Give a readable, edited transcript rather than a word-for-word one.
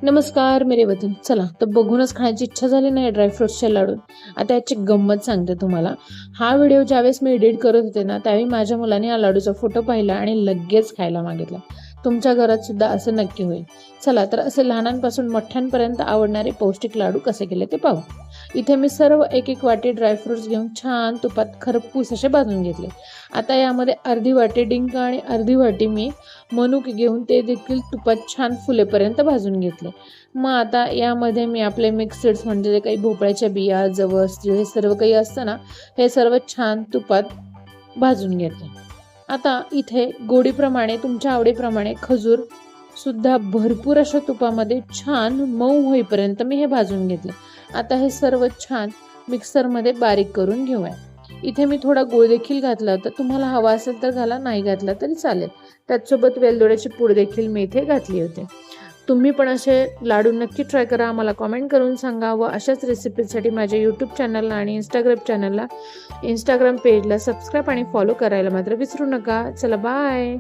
नमस्कार मेरे वतन. चला तर बघूनच खाण्याची इच्छा झाली नाही ड्रायफ्रुट्सचे लाडू. आता याची गंमत सांगते तुम्हाला. हा व्हिडिओ ज्यावेळेस मी एडिट करत होते ना, त्यावेळी माझ्या मुलाने या लाडूचा फोटो पाहिला आणि लगेच खायला मागितला. तुमच्या घरात सुद्धा असं नक्की होईल. चला तर असे लहानांपासून मोठ्यांपर्यंत आवडणारे पौष्टिक लाडू कसे केले ते पाहू. इथे मी सर्व एक एक वाटी ड्रायफ्रुट्स घेऊन छान तुपात खरपूस असे भाजून घेतले. आता यामध्ये अर्धी वाटी डिंक आणि अर्धी वाटी मी मनुके घेऊन ते देखील तुपात छान फुलेपर्यंत भाजून घेतले. मग आता यामध्ये मी आपले मिक्स सीड्स म्हणजे जे काही भोपळ्याच्या बिया, जवस हे सर्व काही असतं ना, हे सर्व छान तुपात भाजून घेतले. आता इथे गोडीप्रमाणे तुमच्या आवडीप्रमाणे खजूर सुद्धा भरपूर अशा तुपामध्ये छान मऊ होईपर्यंत मी हे भाजून घेतले. आता हे सर्व छान मिक्सरमध्ये बारीक करून घेऊया. इथे मी थोडा गूळ देखील घातला होता. तुम्हाला हवा असेल तर घाला, नाही घातला तरी चालेल. त्याचसोबत वेलदोड्याची पूड देखील मी इथे घातली होती. तुम्ही पण असे लाडू नक्की ट्राय करा. मला कमेंट करून सांगा व अशाच रेसिपीसाठी माझ्या यूट्यूब चॅनलला आणि इंस्टाग्राम पेजला सबस्क्राईब आणि फॉलो करायला मात्र विसरू नका. चला बाय.